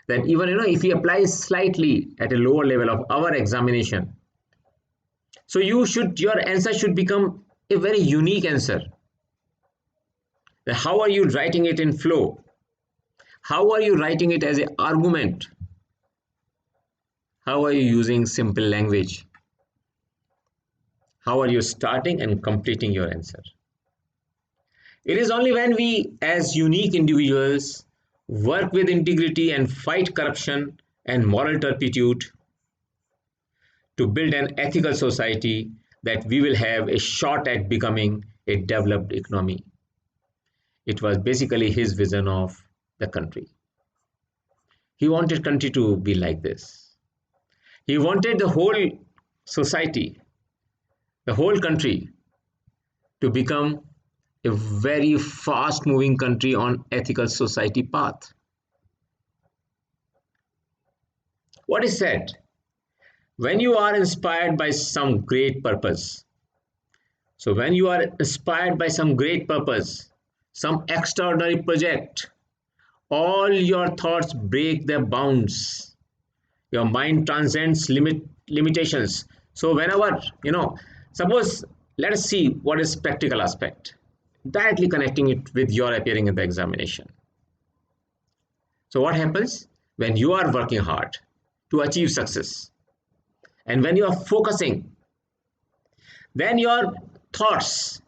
That even if we apply slightly at a lower level of our examination, so your answer should become a very unique answer. How are you writing it in flow? How are you writing it as an argument? How are you using simple language? How are you starting and completing your answer? It is only when we, as unique individuals, work with integrity and fight corruption and moral turpitude to build an ethical society that we will have a shot at becoming a developed economy. It was basically his vision of the country. He wanted country to be like this. He wanted the whole society, the whole country, to become a very fast moving country on ethical society path. What is said? When you are inspired by some great purpose, some extraordinary project, all your thoughts break their bounds. Your mind transcends limitations. So whenever, suppose, let us see what is practical aspect, directly connecting it with your appearing in the examination. So what happens when you are working hard to achieve success, and when you are focusing, then your thoughts,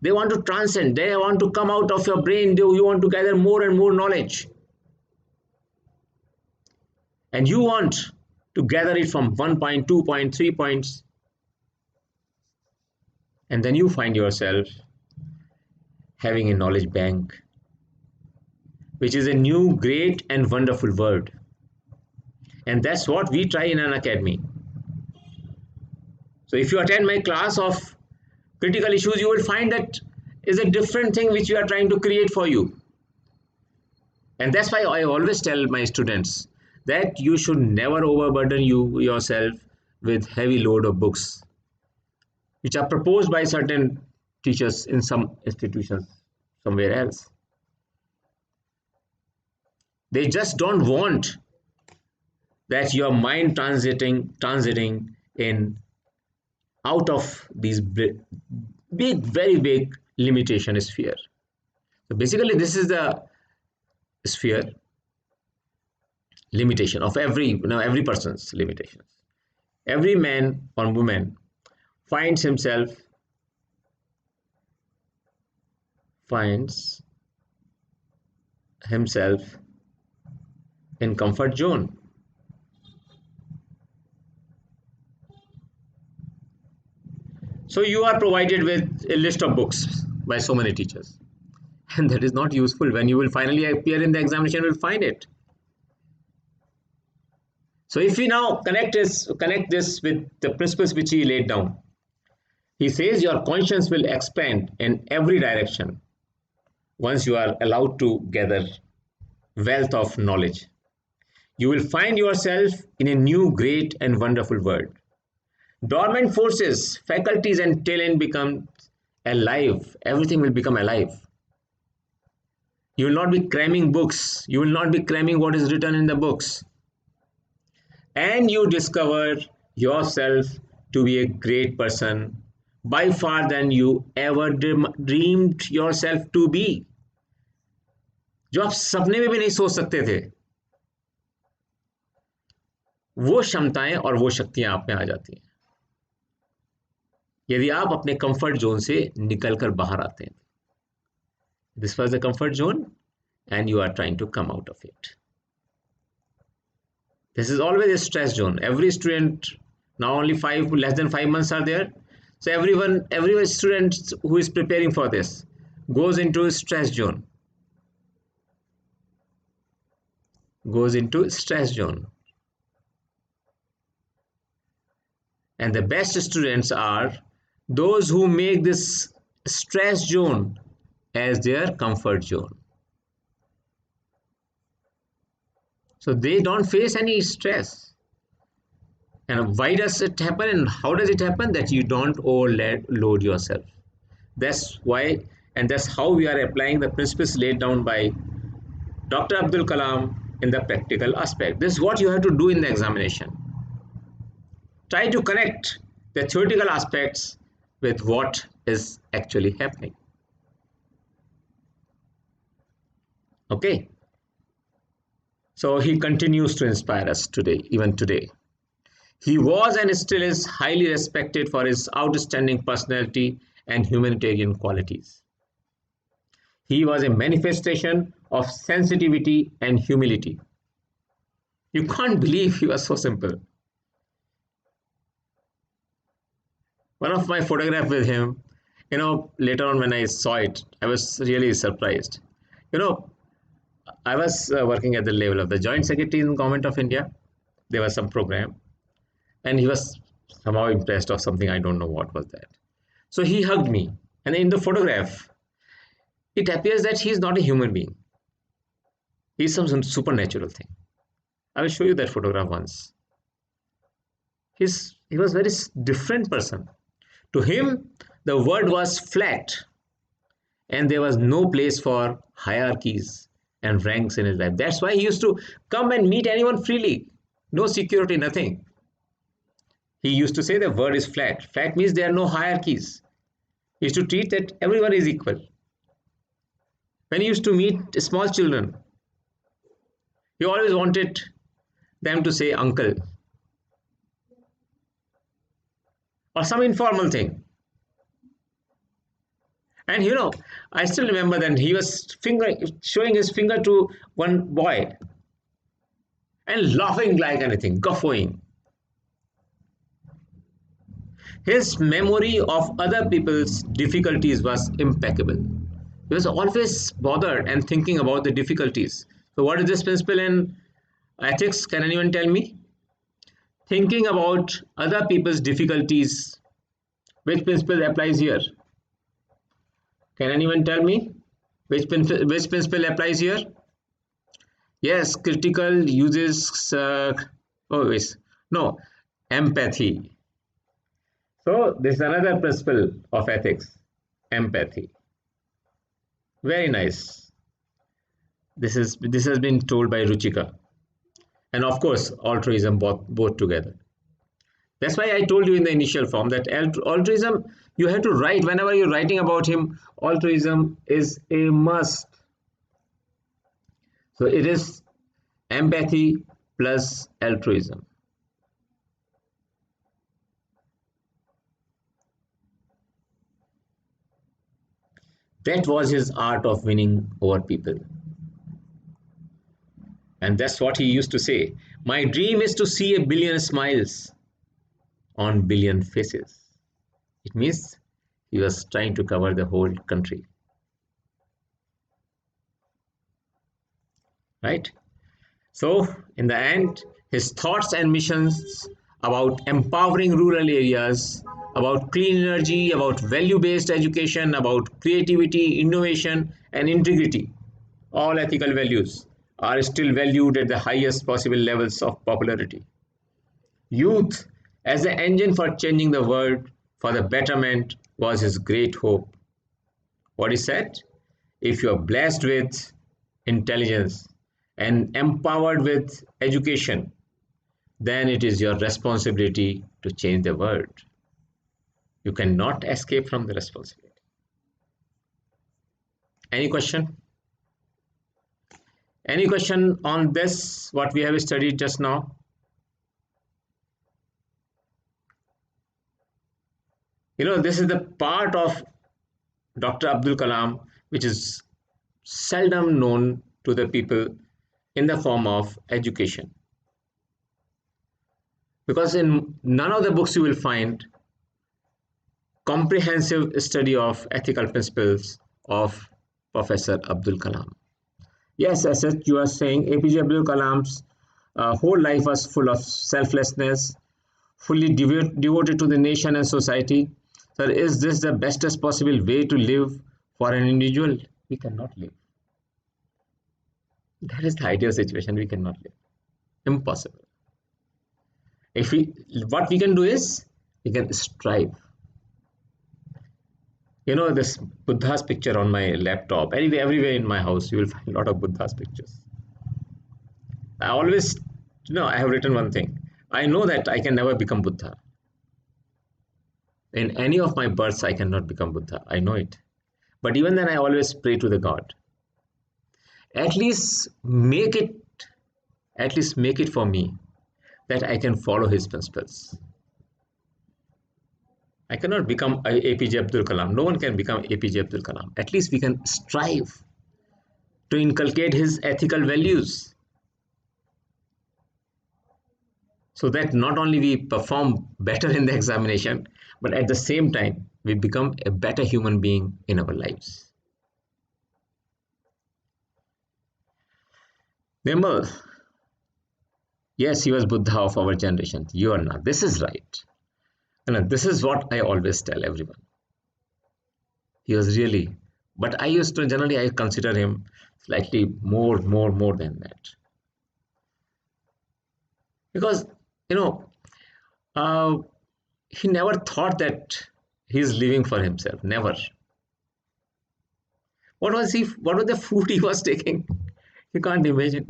they want to transcend, they want to come out of your brain, you want to gather more and more knowledge. And you want to gather it from 1 point, 2 point, 3 points. And then you find yourself having a knowledge bank, which is a new, great, and wonderful word. And that's what we try in Unacademy. So if you attend my class of critical issues, you will find that is a different thing which you are trying to create for you. And that's why I always tell my students that you should never overburden yourself with heavy load of books which are proposed by certain teachers in some institutions somewhere else. They just don't want that your mind transiting in out of these very big limitation sphere. So basically, this is the sphere limitation of every person's limitations. Every man or woman finds himself in comfort zone. So you are provided with a list of books by so many teachers, and that is not useful. When you will finally appear in the examination, you will find it. So if we now connect this with the principles which he laid down, he says your conscience will expand in every direction once you are allowed to gather wealth of knowledge. You will find yourself in a new, great, and wonderful world. Dormant forces, faculties, and talent become alive. Everything will become alive. You will not be cramming books. You will not be cramming what is written in the books. And you discover yourself to be a great person by far than you ever dreamed yourself to be. जो आप सपने में भी नहीं सोच सकते थे, वो क्षमताएं और वो शक्तियां आप में आ जाती हैं यदि आप अपने कंफर्ट जोन से निकलकर बाहर आते हैं. This was the comfort zone and you are trying to come out of it. This is always a stress zone. Every student, now only less than 5 months are there. So every student who is preparing for this goes into a stress zone. And the best students are those who make this stress zone as their comfort zone. So they don't face any stress. And why does it happen and how does it happen? That you don't overload yourself. That's why, and that's how we are applying the principles laid down by Dr. Abdul Kalam in the practical aspect. This is what you have to do in the examination. Try to connect the theoretical aspects with what is actually happening. Okay. So he continues to inspire us today, even today. He was and still is highly respected for his outstanding personality and humanitarian qualities. He was a manifestation of sensitivity and humility. You can't believe he was so simple. One of my photographs with him, later on when I saw it, I was really surprised. I was working at the level of the Joint Secretary in the Government of India. There was some program and he was somehow impressed of something. I don't know what was that. So he hugged me, and in the photograph, it appears that he is not a human being. He is some supernatural thing. I will show you that photograph once. He was a very different person. To him, the world was flat and there was no place for hierarchies and ranks in his life. That's why he used to come and meet anyone freely. No security, nothing. He used to say the word is flat. Flat means there are no hierarchies. He used to treat that everyone is equal. When he used to meet small children, he always wanted them to say uncle or some informal thing. And I still remember that he was showing his finger to one boy and laughing like anything, guffawing. His memory of other people's difficulties was impeccable. He was always bothered and thinking about the difficulties. So what is this principle in ethics? Can anyone tell me? Thinking about other people's difficulties Which principle applies here? Can anyone tell me? Which principle applies here? Yes, critical uses, oh, yes, no, empathy. So this is another principle of ethics, empathy. Very nice. This has been told by Ruchika, and of course, altruism both together. That's why I told you in the initial form that altruism you have to write whenever you're writing about him. Altruism is a must. So it is empathy plus altruism. That was his art of winning over people. And that's what he used to say. My dream is to see a billion smiles on billion faces. It means he was trying to cover the whole country. Right? So, in the end, his thoughts and missions about empowering rural areas, about clean energy, about value based education, about creativity, innovation, and integrity, all ethical values, are still valued at the highest possible levels of popularity. Youth, as the engine for changing the world for the betterment, was his great hope. What he said? If you are blessed with intelligence and empowered with education, then it is your responsibility to change the world. You cannot escape from the responsibility. Any question? Any question on this, what we have studied just now? This is the part of Dr. Abdul Kalam which is seldom known to the people in the form of education. Because in none of the books you will find comprehensive study of ethical principles of Professor Abdul Kalam. Yes, as you are saying, APJ Abdul Kalam's whole life was full of selflessness, fully devoted to the nation and society. Sir, is this the bestest possible way to live for an individual? We cannot live. That is the ideal situation. We cannot live. Impossible. What we can do is we can strive. This Buddha's picture on my laptop. Everywhere in my house, you will find a lot of Buddha's pictures. I always, I have written one thing. I know that I can never become Buddha. In any of my births, I cannot become Buddha. I know it. But even then, I always pray to the God. At least make it for me that I can follow his principles. I cannot become APJ Abdul Kalam. No one can become APJ Abdul Kalam. At least we can strive to inculcate his ethical values so that not only we perform better in the examination, but at the same time, we become a better human being in our lives. Nirmal, yes, he was Buddha of our generation. You are not. This is right. And this is what I always tell everyone. He was really, but I used to generally I consider him slightly more than that. Because he never thought that he is living for himself. Never. What was the food he was taking? You can't imagine.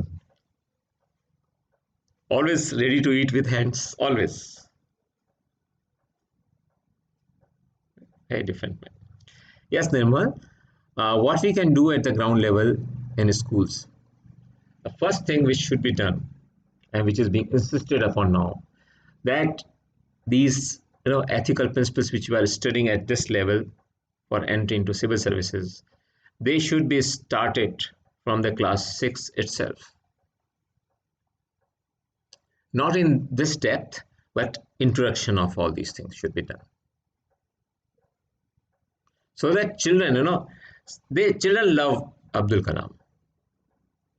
Always ready to eat with hands. Always. Very different. Yes, Nirmal. What we can do at the ground level in schools. The first thing which should be done and which is being insisted upon now, that these ethical principles which we are studying at this level for entry into civil services, they should be started from the class 6 itself. Not in this depth, but introduction of all these things should be done. So that children, children love Abdul Kalam.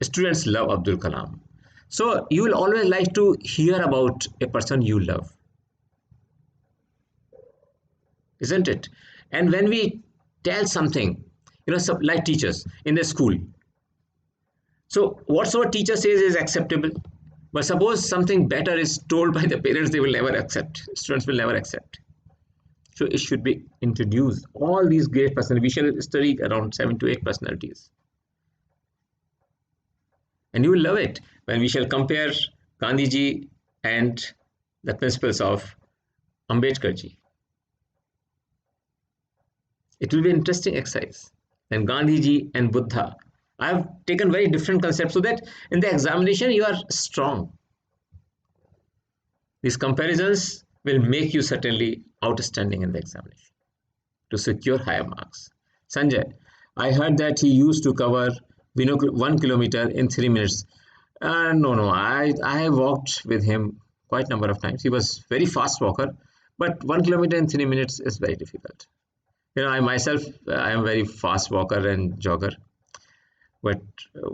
Students love Abdul Kalam. So you will always like to hear about a person you love. isn't it? And when we tell something, like teachers in the school, so whatsoever teacher says is acceptable. But suppose something better is told by the parents, they will never accept. Students will never accept. So it should be introduced. All these great personalities. We shall study around 7 to 8 personalities. And you will love it when we shall compare Gandhiji and the principles of Ambedkarji. It will be an interesting exercise. And Gandhiji and Buddha. I have taken very different concepts so that in the examination you are strong. These comparisons will make you certainly outstanding in the examination to secure higher marks. Sanjay, I heard that he used to cover 1 kilometer in 3 minutes. No, I walked with him quite a number of times. He was very fast walker, but 1 kilometer in 3 minutes is very difficult. I myself, I am very fast walker and jogger, but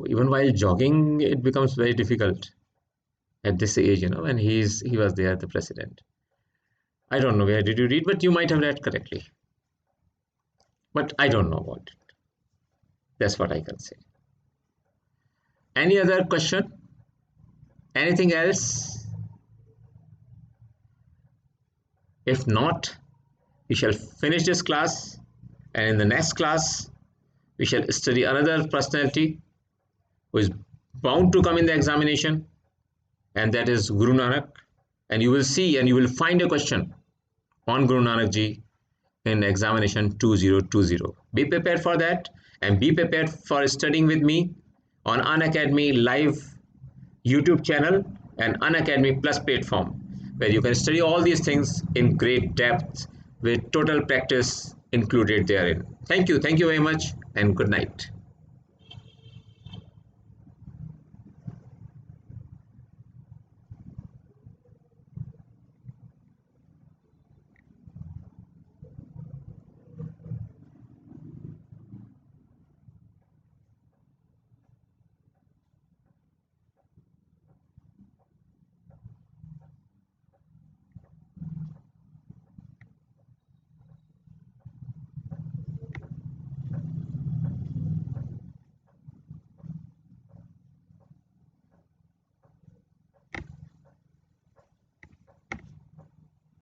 even while jogging, it becomes very difficult at this age. When he was there, the president. I don't know where did you read, but you might have read correctly. But I don't know about it. That's what I can say. Any other question? Anything else? If not, we shall finish this class, and in the next class, we shall study another personality who is bound to come in the examination, and that is Guru Nanak. And you will see and you will find a question on Guru Nanak Ji in examination 2020. Be prepared for that, and be prepared for studying with me on Unacademy live YouTube channel and Unacademy Plus platform, where you can study all these things in great depth with total practice included therein. Thank you very much, and good night.